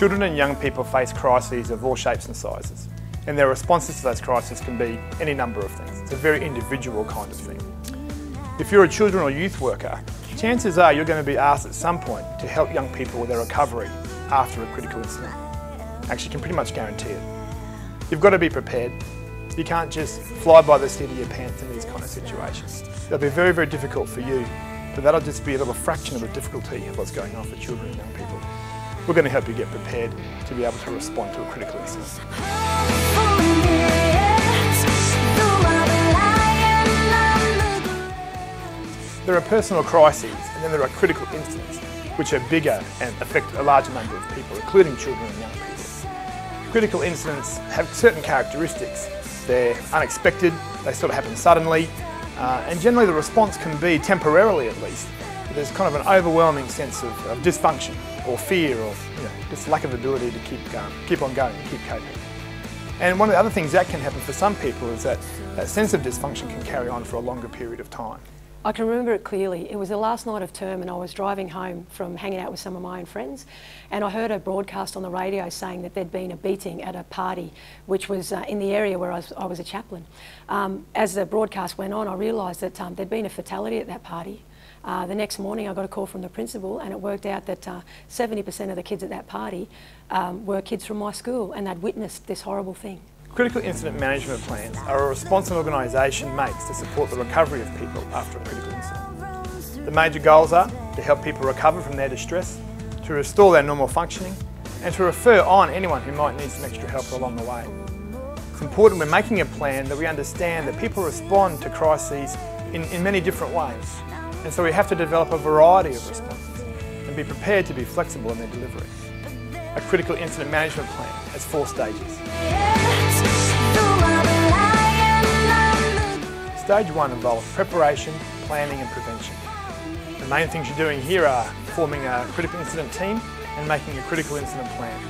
Children and young people face crises of all shapes and sizes, and their responses to those crises can be any number of things. It's a very individual kind of thing. If you're a children or youth worker, chances are you're going to be asked at some point to help young people with their recovery after a critical incident. Actually, you can pretty much guarantee it. You've got to be prepared. You can't just fly by the seat of your pants in these kind of situations. They'll be very, very difficult for you, but that'll just be a little fraction of the difficulty of what's going on for children and young people. We're going to help you get prepared to be able to respond to a critical incident. There are personal crises and then there are critical incidents which are bigger and affect a larger number of people, including children and young people. Critical incidents have certain characteristics. They're unexpected, they sort of happen suddenly, and generally the response can be, temporarily at least, there's kind of an overwhelming sense of dysfunction or fear or just lack of ability to keep on going, keep coping. And one of the other things that can happen for some people is that sense of dysfunction can carry on for a longer period of time. I can remember it clearly. It was the last night of term and I was driving home from hanging out with some of my own friends, and I heard a broadcast on the radio saying that there'd been a beating at a party which was in the area where I was a chaplain. As the broadcast went on, I realised that there'd been a fatality at that party. The next morning I got a call from the principal and it worked out that 70% of the kids at that party were kids from my school, and they'd witnessed this horrible thing. Critical incident management plans are a response an organisation makes to support the recovery of people after a critical incident. The major goals are to help people recover from their distress, to restore their normal functioning, and to refer on anyone who might need some extra help along the way. It's important when making a plan that we understand that people respond to crises in many different ways, and so we have to develop a variety of responses and be prepared to be flexible in their delivery. A critical incident management plan has 4 stages. Stage 1 involves preparation, planning and prevention. The main things you're doing here are forming a critical incident team and making a critical incident plan.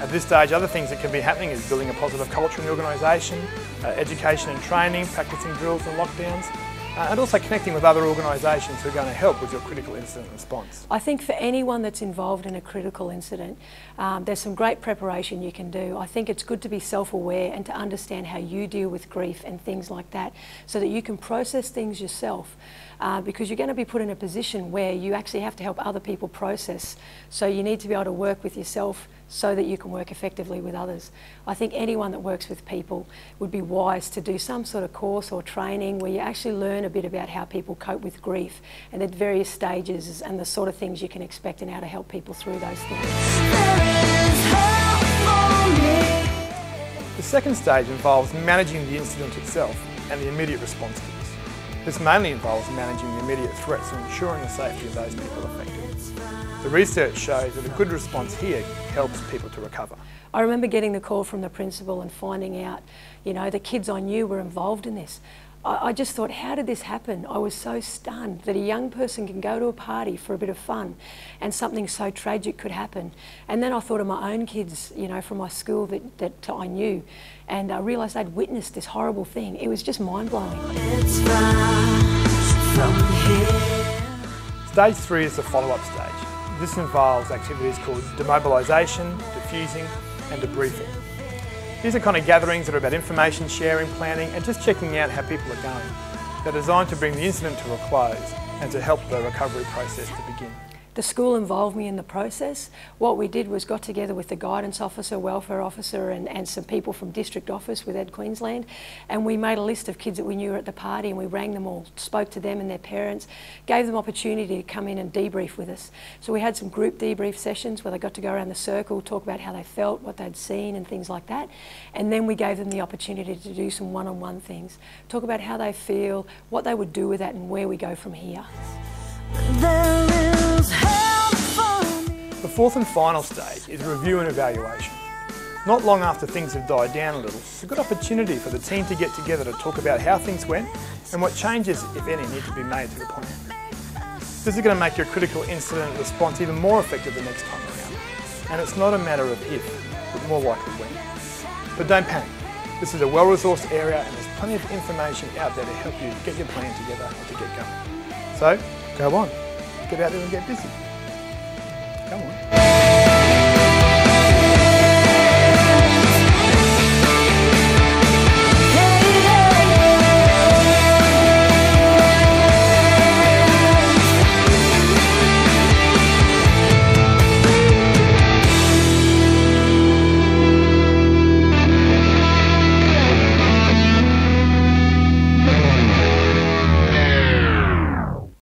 At this stage, other things that can be happening is building a positive culture in the organisation, education and training, practicing drills and lockdowns, and also connecting with other organisations who are going to help with your critical incident response. I think for anyone that's involved in a critical incident, there's some great preparation you can do. I think it's good to be self-aware and to understand how you deal with grief and things like that, so that you can process things yourself, because you're going to be put in a position where you actually have to help other people process. So you need to be able to work with yourself so that you can work effectively with others. I think anyone that works with people would be wise to do some sort of course or training where you actually learn a bit about how people cope with grief and at various stages and the sort of things you can expect and how to help people through those things. The second stage involves managing the incident itself and the immediate response to this. This mainly involves managing the immediate threats and ensuring the safety of those people affected. The research shows that a good response here helps people to recover. I remember getting the call from the principal and finding out, the kids I knew were involved in this. I just thought, how did this happen? I was so stunned that a young person can go to a party for a bit of fun and something so tragic could happen. And then I thought of my own kids, from my school that I knew, and I realised they'd witnessed this horrible thing. It was just mind-blowing. Stage 3 is the follow-up stage. This involves activities called demobilisation, diffusing and debriefing. These are kind of gatherings that are about information sharing, planning and just checking out how people are going. They're designed to bring the incident to a close and to help the recovery process to begin. The school involved me in the process. What we did was got together with the guidance officer, welfare officer and some people from district office with Ed Queensland, and we made a list of kids that we knew were at the party and we rang them all, spoke to them and their parents, gave them opportunity to come in and debrief with us. So we had some group debrief sessions where they got to go around the circle, talk about how they felt, what they'd seen and things like that, and then we gave them the opportunity to do some one-on-one things, talk about how they feel, what they would do with that and where we go from here. The fourth and final stage is review and evaluation. Not long after things have died down a little, it's a good opportunity for the team to get together to talk about how things went and what changes, if any, need to be made to the plan. This is going to make your critical incident response even more effective the next time around. And it's not a matter of if, but more likely when. But don't panic. This is a well-resourced area and there's plenty of information out there to help you get your plan together and to get going. So, go on. Get out there and get busy. Come on.